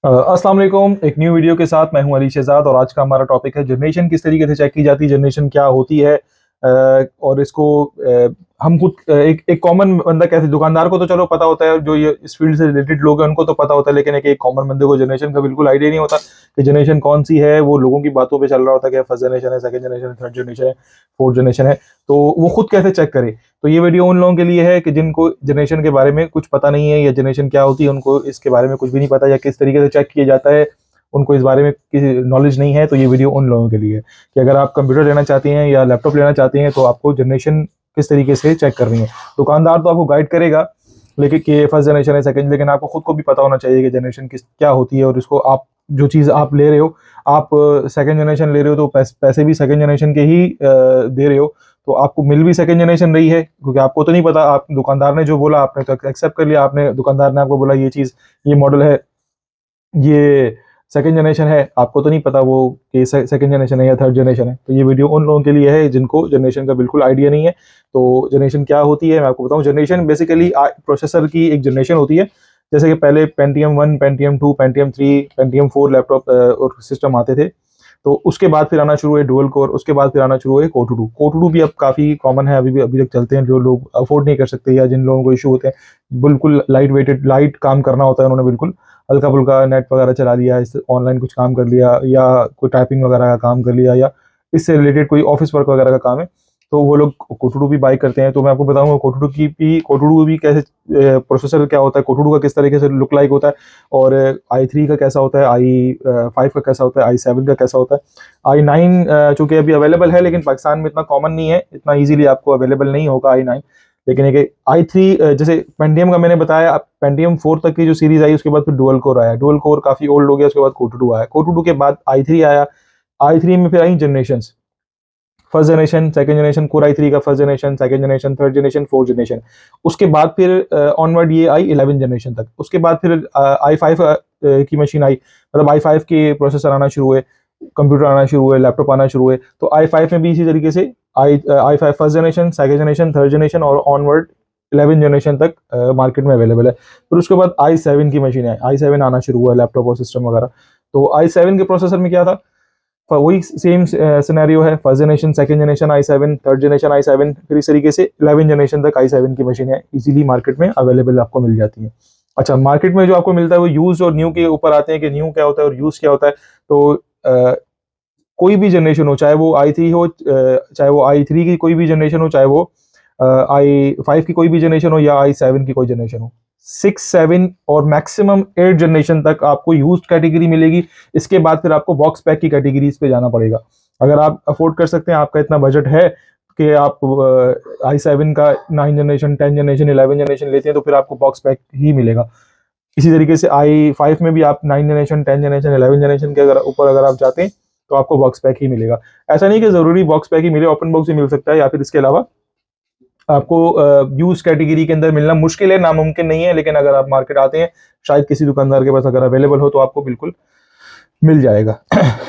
अस्सलाम वालेकुम। एक न्यू वीडियो के साथ मैं हूं अली शहजाद और आज का हमारा टॉपिक है जनरेशन किस तरीके से चेक की जाती है, जनरेशन क्या होती है। और इसको हम खुद एक कॉमन बंदा कैसे, दुकानदार को तो चलो पता होता है, जो ये इस फील्ड से रिलेटेड लोग हैं उनको तो पता होता है, लेकिन एक कॉमन बंदे को जनरेशन का बिल्कुल आइडिया नहीं होता कि जनरेशन कौन सी है। वो लोगों की बातों पे चल रहा होता है कि फर्स्ट जनरेशन है, सेकंड जनरेशन है, थर्ड जनरेशन है, फोर्थ जनरेशन है। तो वो खुद कैसे चेक करे। तो ये वीडियो उन लोगों के लिए है कि जिनको जनरेशन के बारे में कुछ पता नहीं है या जनरेशन क्या होती है उनको इसके बारे में कुछ भी नहीं पता या किस तरीके से चेक किया जाता है उनको इस बारे में किसी नॉलेज नहीं है। तो ये वीडियो उन लोगों के लिए है कि अगर आप कंप्यूटर लेना चाहते हैं या लैपटॉप लेना चाहते हैं तो आपको जनरेशन किस तरीके से चेक करनी है। दुकानदार तो आपको गाइड करेगा लेकिन कि फर्स्ट जनरेशन है, सेकंड, लेकिन आपको खुद को भी पता होना चाहिए कि जनरेशन किस क्या होती है। और इसको आप जो चीज़ आप ले रहे हो, आप सेकंड जनरेशन ले रहे हो तो पैसे भी सेकंड जनरेशन के ही दे रहे हो। तो आपको मिल भी सेकंड जनरेशन रही है क्योंकि आपको तो नहीं पता, आप दुकानदार ने जो बोला आपने तो एक्सेप्ट कर लिया। आपने दुकानदार ने आपको बोला ये चीज़, ये मॉडल है, ये सेकंड जनरेशन है, आपको तो नहीं पता वो कि सेकंड जनरेशन है या थर्ड जनरेशन है। तो ये वीडियो उन लोगों के लिए है जिनको जनरेशन का बिल्कुल आइडिया नहीं है। तो जनरेशन क्या होती है मैं आपको बताऊं। जनरेशन बेसिकली प्रोसेसर की एक जनरेशन होती है। जैसे कि पहले Pentium 1, Pentium 2, Pentium 3, Pentium 4 laptop और सिस्टम आते थे। तो उसके बाद फिर आना शुरू हुए डुअल कोर, उसके बाद फिर आना शुरू हुए कोर टू डू भी अब काफ़ी कॉमन है, अभी तक चलते हैं। जो लोग अफोर्ड नहीं कर सकते या जिन लोगों को इशू होते हैं, बिल्कुल लाइट वेटेड लाइट काम करना होता है, उन्होंने बिल्कुल हल्का फुल्का नेट वगैरह चला लिया, इससे ऑनलाइन कुछ काम कर लिया या कोई टाइपिंग वगैरह का काम कर लिया या इससे रिलेटेड कोई ऑफिस वर्क वगैरह का काम है, तो वो लोग कोटूडू भी बाई करते हैं। तो मैं आपको बताऊंगा कोटूडू भी कैसे, प्रोसेसर क्या होता है, कोटूडू का किस तरीके से लुक लाइक होता है, और i3 का कैसा होता है, i5 का कैसा होता है, i7 का कैसा होता है, i9 चूंकि अभी अवेलेबल है लेकिन पाकिस्तान में इतना कॉमन नहीं है, इतना ईजिली आपको अवेलेबल नहीं होगा i9। लेकिन एक i3 जैसे पेंटियम का मैंने बताया, पेंटियम 4 तक की जो सीरीज आई उसके बाद फिर डुअल कोर आया, डुअल कोर काफी ओल्ड हो गया, उसके बाद कोटूडू आया, कोटूडू के बाद i3 आया, i3 में फिर आई generation, first generation, second generation, core i3 का first generation, second generation, third generation, fourth generation. उसके बाद फिर ऑनवर्ड ये आई 11 जनरेशन तक। उसके बाद फिर i5 की मशीन आई, मतलब i5 के प्रोसेसर आना शुरू हुए, कंप्यूटर आना शुरू हुए, लैपटॉप आना शुरू हुए। तो i5 में भी इसी तरीके से i5 first generation, second generation, third generation और ऑनवर्ड 11 जनरेशन तक मार्केट में अवेलेबल है। फिर उसके बाद i7 की मशीन है, i7 आना शुरू हुआ लैपटॉप और सिस्टम वगैरह। तो i7 के प्रोसेसर में क्या था, वही सेम सिनेरियो है, first generation, second generation i7, third generation i7, फिर इस तरीके से 11 जनरेशन तक i7 की मशीन है इजीली मार्केट में अवेलेबल आपको मिल जाती है। अच्छा, मार्केट में जो आपको मिलता है वो यूज और न्यू के ऊपर आते हैं कि न्यू क्या होता है और यूज क्या होता है। तो कोई भी जनरेशन हो, चाहे वो i3 हो, चाहे वो i3 की कोई भी जनरेशन हो, चाहे वो i5 की कोई भी जनरेशन हो या i7 की कोई जनरेशन हो, 6, 7 और मैक्सिमम 8 जनरेशन तक आपको यूज्ड कैटेगरी मिलेगी। इसके बाद फिर आपको बॉक्स पैक की कैटेगरीज पे जाना पड़ेगा। अगर आप अफोर्ड कर सकते हैं, आपका इतना बजट है कि आप i7 का 9 जनरेशन, 10 जनरेशन, 11 जनरेशन लेते हैं तो फिर आपको बॉक्स पैक ही मिलेगा। इसी तरीके से i5 में भी आप 9 जनरेशन, 10 जनरेशन, 11 जनरेशन के अगर ऊपर अगर आप जाते हैं तो आपको बॉक्स पैक ही मिलेगा। ऐसा नहीं कि जरूरी बॉक्स पैक ही मिले, ओपन बॉक्स भी मिल सकता है या फिर इसके अलावा आपको यूज कैटेगरी के अंदर मिलना मुश्किल है, नामुमकिन नहीं है, लेकिन अगर आप मार्केट आते हैं शायद किसी दुकानदार के पास अगर अवेलेबल हो तो आपको बिल्कुल मिल जाएगा।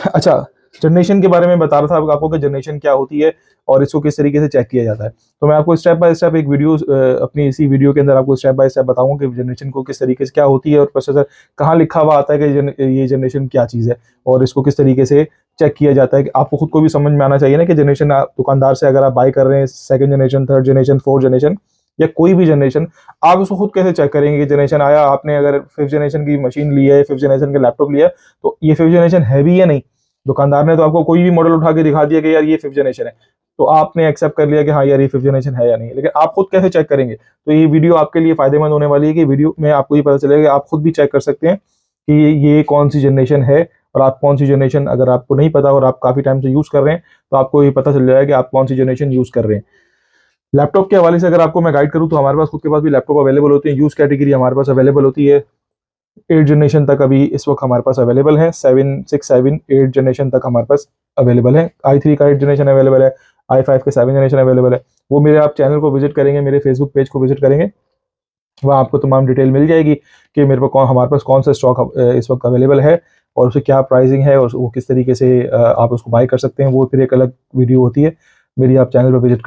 अच्छा, जनरेशन के बारे में बता रहा था आपको कि जनरेशन क्या होती है और इसको किस तरीके से चेक किया जाता है। तो मैं आपको स्टेप बाय स्टेप एक वीडियो अपनी इसी वीडियो के अंदर आपको स्टेप बाय स्टेप बताऊंगा कि जनरेशन को किस तरीके से क्या होती है और प्रोसेसर कहाँ लिखा हुआ आता है कि ये जनरेशन क्या चीज़ है और इसको किस तरीके से चेक किया जाता है। कि आपको खुद को भी समझ में आना चाहिए ना कि जनरेशन दुकानदार से अगर आप बाय कर रहे हैं second generation, third generation, fourth generation या कोई भी जनरेशन, आप उसको खुद कैसे चेक करेंगे कि जनरेशन आया। आपने अगर फिफ्थ जनरेशन की मशीन ली है, फिफ्थ जनरेशन का लैपटॉप लिया तो ये फिफ्थ जनरेशन है भी या नहीं। दुकानदार ने तो आपको कोई भी मॉडल उठा के दिखा दिया कि यार ये फिफ्थ जनरेशन है, तो आपने एक्सेप्ट कर लिया कि हाँ यार ये फिफ्थ जनरेशन है या नहीं, लेकिन आप खुद कैसे चेक करेंगे। तो ये वीडियो आपके लिए फायदेमंद होने वाली है कि वीडियो में आपको ये पता चलेगा कि आप खुद भी चेक कर सकते हैं कि ये कौन सी जनरेशन है और आप कौन सी जनरेशन, अगर आपको नहीं पता और आप काफी टाइम से यूज कर रहे हैं तो आपको ये पता चल जाएगा कि आप कौन सी जनरेशन यूज कर रहे हैं। लैपटॉप के हवाले से अगर आपको मैं गाइड करूं तो हमारे पास खुद के पास भी लैपटॉप अवेलेबल होते हैं, यूज कैटेगरी हमारे पास अवेलेबल होती है। 8 जनरेशन तक अभी इस वक्त हमारे पास अवेलेबल है, 8 जनरेशन तक हमारे पास अवेलेबल है। i3 का 8 जनरेशन अवेलेबल है, i5 के 7 जनरेशन अवेलेबल है। वो मेरे आप चैनल को विजिट करेंगे, मेरे फेसबुक पेज को विजिट करेंगे, वहाँ आपको तमाम डिटेल मिल जाएगी कि मेरे पास हमारे पास कौन सा स्टॉक इस वक्त अवेलेबल है और उसकी क्या प्राइसिंग है और वो किस तरीके से आप उसको बाय कर सकते हैं। वो फिर एक अलग वीडियो होती है मेरी, आप चैनल पर विजिट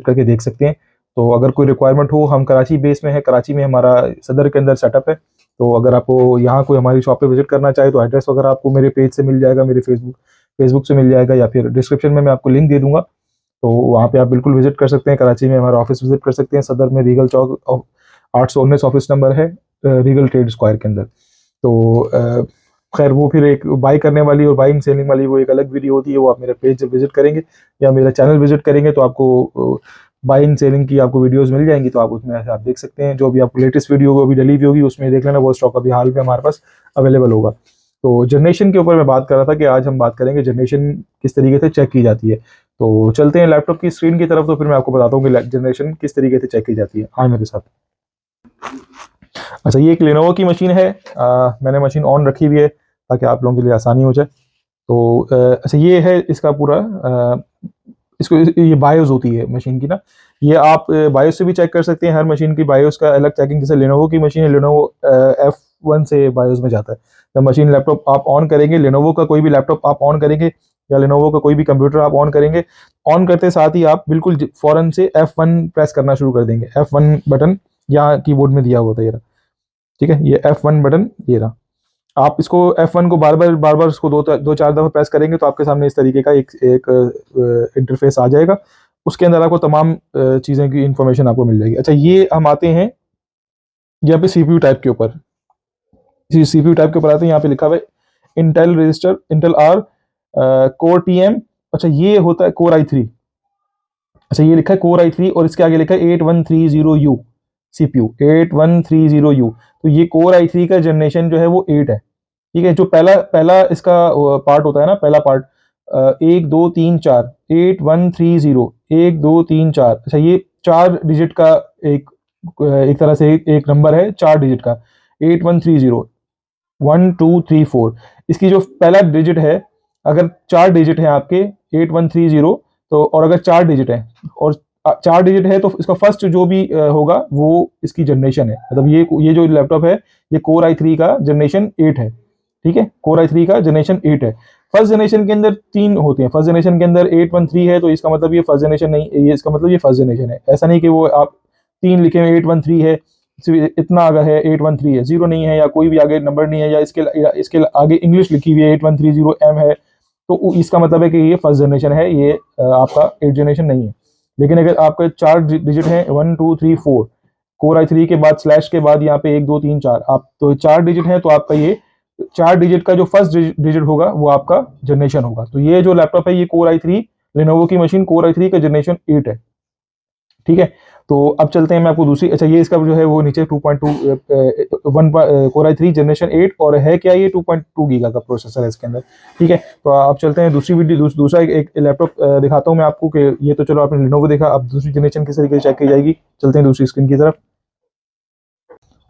करके देख सकते हैं। तो अगर कोई रिक्वायरमेंट हो, हम कराची बेस में है, कराची में हमारा सदर के अंदर सेटअप है। तो अगर आपको यहाँ कोई हमारी शॉप पे विजिट करना चाहे तो एड्रेस वगैरह आपको मेरे पेज से मिल जाएगा, मेरे फेसबुक से मिल जाएगा, या फिर डिस्क्रिप्शन में मैं आपको लिंक दे दूंगा। तो वहाँ पे आप बिल्कुल विजिट कर सकते हैं, कराची में हमारा ऑफिस विजिट कर सकते हैं। सदर में रीगल चौक 819 ऑफिस नंबर है, रीगल ट्रेड स्क्वायर के अंदर। तो खैर वो फिर एक बाई करने वाली और बाइंग सेलिंग वाली वो एक अलग वीडियो होती है, वो आप मेरे पेज जब विजिट करेंगे या मेरा चैनल विजिट करेंगे तो आपको बाइंग सेलिंग की आपको वीडियोस मिल जाएंगी। तो आप उसमें ऐसे आप देख सकते हैं, जो भी आपको लेटेस्ट वीडियो अभी डली हुई होगी उसमें देख लेना, वो स्टॉक अभी हाल में हमारे पास अवेलेबल होगा। तो जनरेशन के ऊपर मैं बात कर रहा था कि आज हम बात करेंगे जनरेशन किस तरीके से चेक की जाती है। तो चलते हैं लैपटॉप की स्क्रीन की तरफ, तो फिर मैं आपको बताता हूँ कि जनरेशन किस तरीके से चेक की जाती है। हाँ मेरे साथ। अच्छा, ये एक लेनोवो की मशीन है। मैंने मशीन ऑन रखी हुई है ताकि आप लोगों के लिए आसानी हो जाए। तो अच्छा, ये है इसका पूरा इसको ये बायोस होती है मशीन की ना। ये आप बायोस से भी चेक कर सकते हैं, हर मशीन की बायोस का अलग चेकिंग। जैसे लेनोवो की मशीन है, लेनोवो F1 से बायोस में जाता है। जब मशीन लैपटॉप आप ऑन करेंगे, लेनोवो का कोई भी लैपटॉप आप ऑन करेंगे या लेनोवो का कोई भी कंप्यूटर आप ऑन करेंगे, ऑन करते साथ ही आप बिल्कुल फौरन से F1 प्रेस करना शुरू कर देंगे। F1 बटन यहाँ कीबोर्ड में दिया हुआ था, ये रहा, ठीक है, ये F1 बटन ये रहा। आप इसको F1 को बार बार इसको दो चार दफा प्रेस करेंगे तो आपके सामने इस तरीके का एक इंटरफेस आ जाएगा। उसके अंदर आपको तमाम चीज़ें की इंफॉर्मेशन आपको मिल जाएगी। अच्छा, ये हम आते हैं यहाँ पे सीपीयू टाइप के ऊपर। सीपीयू टाइप के ऊपर आते हैं, यहाँ पे लिखा हुआ है Intel register, Intel R core TM। अच्छा, ये होता है कोर i3। अच्छा, ये लिखा है कोर i3 और इसके आगे लिखा है 8130U CPU 8130U। तो ये कोर i3 का जनरेशन जो है वो 8 है, ठीक है। जो पहला पहला इसका पार्ट होता है ना, पहला पार्ट 1 2 3 4 8130 1 2 3 4। अच्छा, ये 4 डिजिट का एक तरह से एक नंबर है, 4 डिजिट का 8130 1 2 3 4। इसकी जो पहला डिजिट है, अगर 4 डिजिट है आपके 8130, तो और अगर 4 डिजिट है और 4 डिजिट है तो इसका फर्स्ट जो भी होगा वो इसकी जनरेशन है। मतलब ये जो लैपटॉप है ये कोर i3 का जनरेशन 8 है, ठीक है। कोर i3 का जनरेशन 8 है। फर्स्ट जनरेशन के अंदर 3 होते हैं। फर्स्ट जनरेशन के अंदर 813 है, तो इसका मतलब ये फर्स्ट जनरेशन नहीं, ये इसका मतलब ये फर्स्ट जनरेशन है। ऐसा नहीं कि वो आप 3 लिखे हुए 813 है, इतना अगर है 813 है, 0 नहीं है या कोई भी आगे नंबर नहीं है, या इसके आगे इंग्लिश लिखी हुई है 8130M है, तो इसका मतलब है कि ये फर्स्ट जनरेशन है, ये आपका 8 जनरेशन नहीं है। लेकिन अगर आपके 4 डिजिट है 1 2 3 4, कोर i3 के बाद स्लैश के बाद यहाँ पे 1 2 3 4, आप तो 4 डिजिट है, तो आपका ये 4 डिजिट का जो फर्स्ट डिजिट होगा वो आपका जनरेशन होगा। तो ये जो लैपटॉप है ये कोर i3 लेनोवो की मशीन कोर i3 का जनरेशन 8 है, ठीक है। तो अब चलते हैं मैं आपको दूसरी। अच्छा, ये इसका जो है वो नीचे 2.1 कोर i3 जनरेशन 8 और है क्या, ये 2.2 गीगा का प्रोसेसर है इसके अंदर, ठीक है। तो आप चलते हैं दूसरी वीडियो, दूसरा एक लैपटॉप दिखाता हूँ मैं आपको कि ये तो चलो आपने लेनोवो देखा, अब दूसरी जनरेशन किस तरीके से चेक की जाएगी। चलते हैं दूसरी स्क्रीन की तरफ।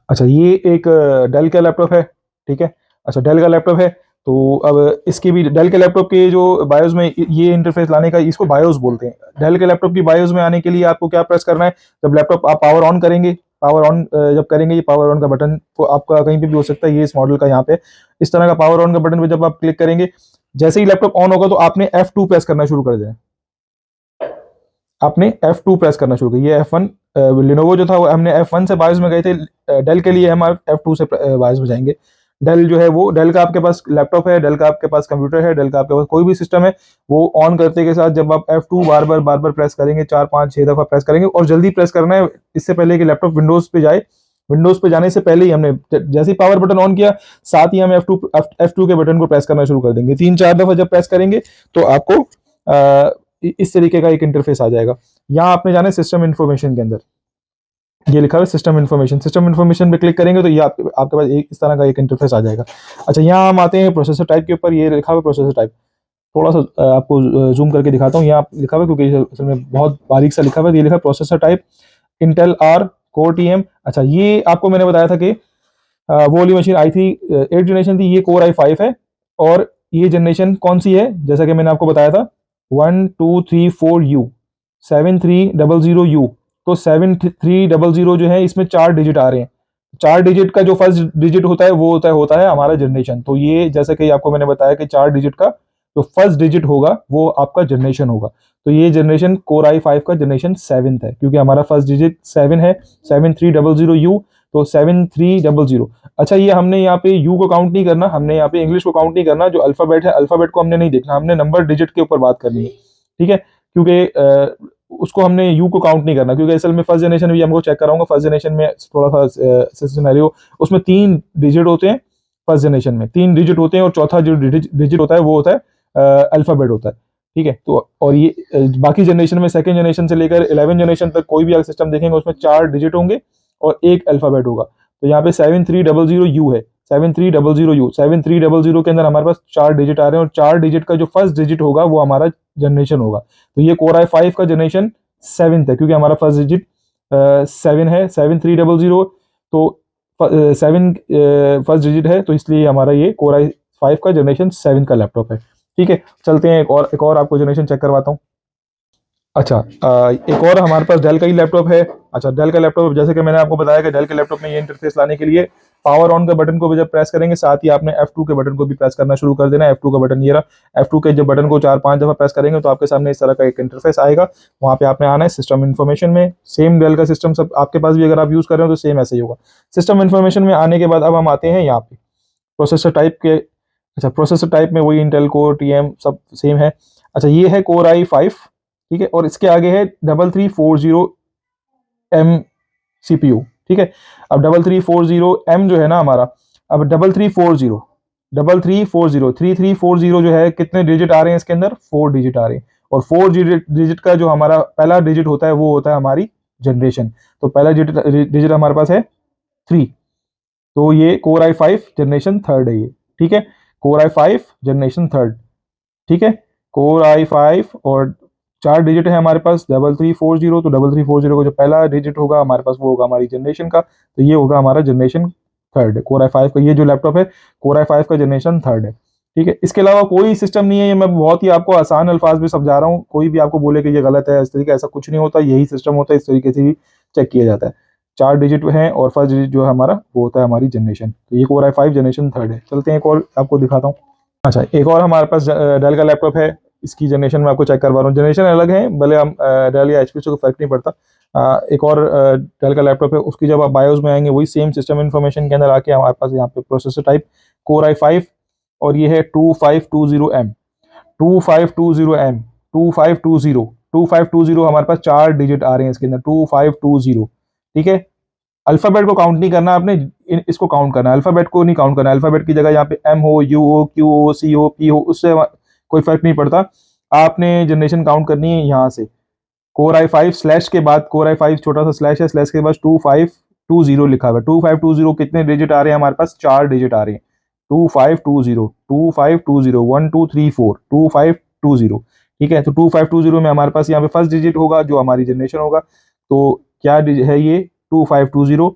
अच्छा, ये एक डेल का लैपटॉप है, ठीक है। अच्छा, डेल का लैपटॉप है, तो अब इसके भी डेल के लैपटॉप के जो बायोस में ये इंटरफेस लाने का, इसको बायोस बोलते हैं। डेल के लैपटॉप की बायोस में आने के लिए आपको क्या प्रेस करना है, जब लैपटॉप आप पावर ऑन करेंगे, पावर ऑन जब करेंगे, ये पावर ऑन का बटन तो आपका कहीं पे भी हो सकता है, ये इस मॉडल का यहाँ पे इस तरह का पावर ऑन का बटन पे जब आप क्लिक करेंगे, जैसे ही लैपटॉप ऑन होगा तो आपने F2 प्रेस करना शुरू कर देना। आपने F2 प्रेस करना शुरू किया। ये F1 लिनोवो जो था वो हमने F1 से बायोस में गए थे, डेल के लिए हम F2 से बायोस में जाएंगे। डेल जो है वो, डेल का आपके पास लैपटॉप है, डेल का आपके पास कंप्यूटर है, डेल का आपके पास कोई भी सिस्टम है, वो ऑन करते के साथ जब आप F2 बार बार प्रेस करेंगे, 4 5 6 दफा प्रेस करेंगे, और जल्दी प्रेस करना है इससे पहले कि लैपटॉप विंडोज पे जाए। विंडोज पे जाने से पहले ही हमने जैसे ही पावर बटन ऑन किया, साथ ही हम F2 के बटन को प्रेस करना शुरू कर देंगे। 3 4 दफा जब प्रेस करेंगे तो आपको इस तरीके का एक इंटरफेस आ जाएगा। यहाँ आपने जाना है सिस्टम इन्फॉर्मेशन के अंदर, ये लिखा हुआ है सिस्टम इन्फॉर्मेशन। सिस्टम इन्फॉर्मेशन पे क्लिक करेंगे तो ये आपके पास इस तरह का एक इंटरफेस आ जाएगा। अच्छा, यहाँ हम आते हैं प्रोसेसर टाइप के ऊपर। ये लिखा हुआ प्रोसेसर टाइप, थोड़ा सा आपको जूम करके दिखाता हूँ। यहाँ लिखा हुआ है क्योंकि असल में बहुत बारीक सा लिखा हुआ है। ये लिखा है processor type Intel R core TM। अच्छा, ये आपको मैंने बताया था कि वो वाली मशीन i3 8 जनरेशन थी, ये कोर i5 है। और ये जनरेशन कौन सी है, जैसा कि मैंने आपको बताया था 1 2 3 4U 7300U। तो 7300 जो है, इसमें 4 डिजिट आ रहे हैं। 4 डिजिट का जो फर्स्ट डिजिट होता है वो होता है हमारा जनरेशन। तो ये जैसे कि आपको मैंने बताया कि 4 डिजिट का जो फर्स्ट डिजिट होगा वो आपका जनरेशन होगा। तो ये जनरेशन कोर i5 का जनरेशन 7th है, क्योंकि हमारा फर्स्ट डिजिट 7 है, 7300U, तो 7300। अच्छा, ये हमने यहाँ पे यू को काउंट नहीं करना, हमने यहाँ पे इंग्लिश को काउंट नहीं करना, जो अल्फाबेट है अल्फाबेट को हमने नहीं देखना, हमने नंबर डिजिट के ऊपर बात करनी है, ठीक है, क्योंकि उसको हमने यू को काउंट नहीं करना, क्योंकि असल में फर्स्ट जनरेशन भी हमको चेक कराऊंगा। फर्स्ट जनरेशन में थोड़ा सा सिनेरियो, उसमें 3 डिजिट होते हैं, फर्स्ट जनरेशन में 3 डिजिट होते हैं, और चौथा जो डिजिट होता है वो होता है अल्फाबेट होता है, ठीक है। तो और ये बाकी जनरेशन में सेकंड जनरेशन से लेकर 11 जनरेशन तक कोई भी सिस्टम देखेंगे उसमें 4 डिजिट होंगे और एक अल्फाबेट होगा। तो यहाँ पे 7300U है, 7300U, 7300 के अंदर हमारे पास 4 डिजिट आ रहे हैं, और 4 डिजिट का जो फर्स्ट डिजिट होगा वो हमारा जनरेशन होगा। तो ये कोर i5 का जनरेशन 7th है, क्योंकि हमारा फर्स्ट डिजिट 7 है, 7300, तो 7 फर्स्ट डिजिट है, तो इसलिए हमारा ये कोर i5 का जनरेशन 7 का लैपटॉप है, ठीक है। चलते हैं एक और आपको जनरेशन चेक करवाता हूँ। अच्छा, एक और हमारे पास डेल का ही लैपटॉप है। अच्छा, डेल का लैपटॉप, जैसे कि मैंने आपको बताया कि डेल के लैपटॉप में ये इंटरफेस लाने के लिए पावर ऑन का बटन को भी जब प्रेस करेंगे, साथ ही आपने F2 के बटन को भी प्रेस करना शुरू कर देना है। F2 का बटन ये रहा, F2 के जब बटन को 4-5 दफा प्रेस करेंगे तो आपके सामने इस तरह का एक इंटरफेस आएगा। वहाँ पे आपने आना है सिस्टम इन्फॉर्मेशन में, सेम डेल का सिस्टम सब आपके पास भी अगर आप यूज कर रहे हो तो सेम ऐसे ही होगा। सिस्टम इन्फॉर्मेशन में आने के बाद अब हम आते हैं यहाँ पे प्रोसेसर टाइप के। अच्छा, प्रोसेसर टाइप में वही इंटेल कोर TM सब सेम है। अच्छा, ये है कोर i5, ठीक है, और इसके आगे है 3340M CPU, ठीक है। अब 3340M जो है ना हमारा, अब 3340 जो है, कितने डिजिट आ रहे हैं इसके अंदर? 4 डिजिट आ रहे हैं, और 4 डिजिट का जो हमारा पहला डिजिट होता है वो होता है हमारी जनरेशन। तो पहला डिजिट हमारे पास है 3, तो ये कोर i5 जनरेशन 3rd है ये, ठीक है, कोर i5 जनरेशन 3rd, ठीक है। कोर i5 और 4 डिजिट है हमारे पास 3340, तो 3340 का जो पहला डिजिट होगा हमारे पास वो होगा हमारी जनरेशन का, तो ये होगा हमारा जनरेशन 3rd। कोर i5 का ये जो लैपटॉप है कोर i5 का जनरेशन 3rd है, ठीक है। इसके अलावा कोई सिस्टम नहीं है, ये मैं बहुत ही आपको आसान अल्फाज में समझा रहा हूँ, कोई भी आपको बोले कि ये गलत है इस तरीके, ऐसा कुछ नहीं होता, यही सिस्टम होता है, इस तरीके से ही चेक किया जाता है। 4 डिजिट हैं और फर्स्ट डिजिट जो है हमारा वो होता है हमारी जनरेशन। तो ये कोर i5 जनरेशन 3rd है। चलते हैं एक और आपको दिखाता हूँ। अच्छा, एक और हमारे पास डेल का लैपटॉप है, इसकी जनरेशन में आपको चेक करवा रहा हूँ। जनरेशन अलग है, भले हम डेल या HP से कोई फर्क नहीं पड़ता। एक और डेल का लैपटॉप है, उसकी जब आप बायोस में आएंगे वही सेम सिस्टम इन्फॉर्मेशन के अंदर आके हमारे पास यहाँ पे प्रोसेसर टाइप कोर i5, और ये है 2520M, 2520M, 2520 हमारे पास 4 डिजिट आ रहे हैं इसके अंदर, 2520, ठीक है। अल्फाबेट को काउंट नहीं करना आपने, इसको काउंट करना है, अल्फाबेट को नहीं काउंट करना। अल्फाबेट की जगह यहाँ पे M हो, U हो, Q हो, C हो, P हो, उससे कोई फर्क नहीं पड़ता, आपने जनरेशन काउंट करनी है यहाँ से। कोर i5 स्लैश के बाद, कोर i5 छोटा सा स्लैश है, स्लैश के बाद 2520 लिखा हुआ है। 2520 कितने डिजिट आ रहे हैं हमारे पास? 4 डिजिट आ रहे हैं। 2520, 2520, 1 2 3 4, 2520, ठीक है। तो 2520 में हमारे पास यहाँ पे फर्स्ट डिजिट होगा जो हमारी जनरेशन होगा, तो क्या है ये 2520,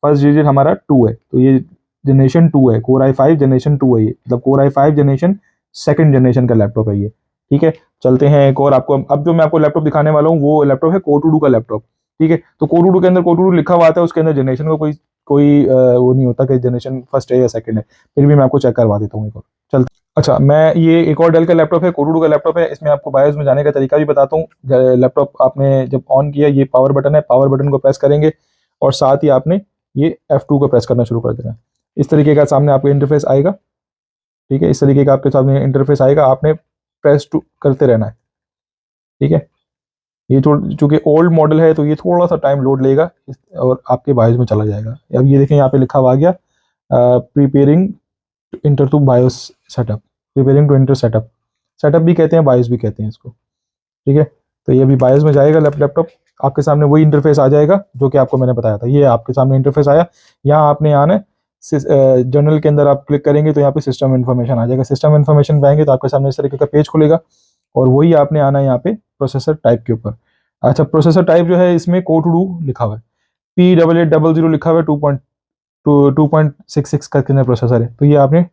फर्स्ट डिजिट हमारा 2 है, तो ये जनरेशन 2 है, कोर i5 जनरेशन 2 है ये, मतलब core i5 generation 2nd generation का लैपटॉप है ये, ठीक है। चलते हैं एक और आपको, अब जो मैं आपको लैपटॉप दिखाने वाला हूँ वो लैपटॉप है कोटूडू का लैपटॉप, ठीक है। तो कोटूडू के अंदर कोटूडू लिखा हुआ आता है, उसके अंदर जनरेशन का कोई वो नहीं होता कि जनरेशन फर्स्ट है या सेकंड है, फिर भी मैं आपको चेक करवा देता हूँ एक और। चलते, अच्छा, मैं ये एक और डेल का लैपटॉप है, कोटूडू का लैपटॉप है, इसमें आपको बायोस में जाने का तरीका भी बताता हूँ। लैपटॉप आपने जब ऑन किया, ये पावर बटन है, पावर बटन को प्रेस करेंगे और साथ ही आपने ये F2 को प्रेस करना शुरू कर देना है। इस तरीके का सामने आपको इंटरफेस आएगा, ठीक है, इस तरीके का आपके सामने इंटरफेस आएगा, आपने प्रेस टू करते रहना है, ठीक है। ये चूंकि ओल्ड मॉडल है तो ये थोड़ा सा टाइम लोड लेगा और आपके बायोस में चला जाएगा। अब ये देखें यहाँ पे लिखा हुआ आ गया preparing enter to BIOS setup, preparing to enter setup, setup भी कहते हैं, बायोस भी कहते हैं इसको, ठीक है। तो ये अभी बायोस में जाएगा लैपटॉप, आपके सामने वही इंटरफेस आ जाएगा जो कि आपको मैंने बताया था। ये आपके सामने इंटरफेस आया, यहाँ आपने आना है, जर्नल के अंदर आप क्लिक करेंगे तो यहाँ पे सिस्टम इन्फॉर्मेशन आ जाएगा। सिस्टम इन्फॉर्मेशन पे आएंगे तो आपके सामने इस तरीके का पेज खुलेगा, और वही आपने आना है यहाँ पे प्रोसेसर टाइप के ऊपर। अच्छा, प्रोसेसर टाइप जो है इसमें कोटूडू लिखा हुआ है, P8800 लिखा हुआ है, 2.66 का कितना प्रोसेसर है, तो ये आपने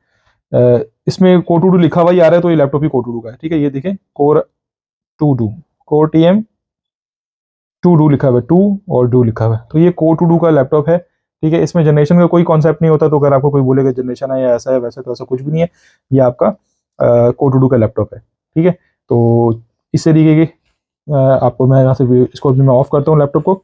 इसमें कोटूडू लिखा हुआ ही आ रहा है, तो ये लैपटॉप ही कोटूडू का है, ठीक है। ये देखें कोर TM 2 लिखा हुआ है, 2 और 2 लिखा हुआ है, तो ये कोटूडू का लैपटॉप है, ठीक है। इसमें जनरेशन का कोई कॉन्सेप्ट नहीं होता, तो अगर आपको कोई बोलेगा जनरेशन है या ऐसा है वैसे, तो ऐसा कुछ भी नहीं है, ये आपका कोटूडू का लैपटॉप है, ठीक है। तो इस तरीके की आपको मैं यहाँ से इसको भी मैं ऑफ करता हूँ लैपटॉप को।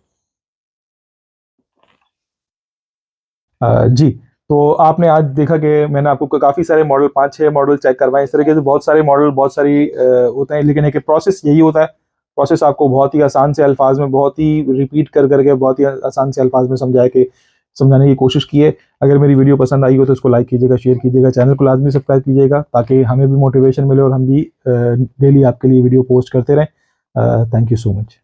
जी, तो आपने आज देखा कि मैंने आपको काफ़ी सारे मॉडल 5-6 मॉडल चेक करवाए। इस तरीके से बहुत सारे मॉडल बहुत सारी होते हैं, लेकिन एक प्रोसेस यही होता है। प्रोसेस आपको बहुत ही आसान से अल्फाज में, बहुत ही रिपीट कर करके बहुत ही आसान से अल्फाज में समझाने की कोशिश की है। अगर मेरी वीडियो पसंद आई हो तो इसको लाइक कीजिएगा, शेयर कीजिएगा, चैनल को लाजमी सब्सक्राइब कीजिएगा, ताकि हमें भी मोटिवेशन मिले और हम भी डेली आपके लिए वीडियो पोस्ट करते रहें। Thank you so much.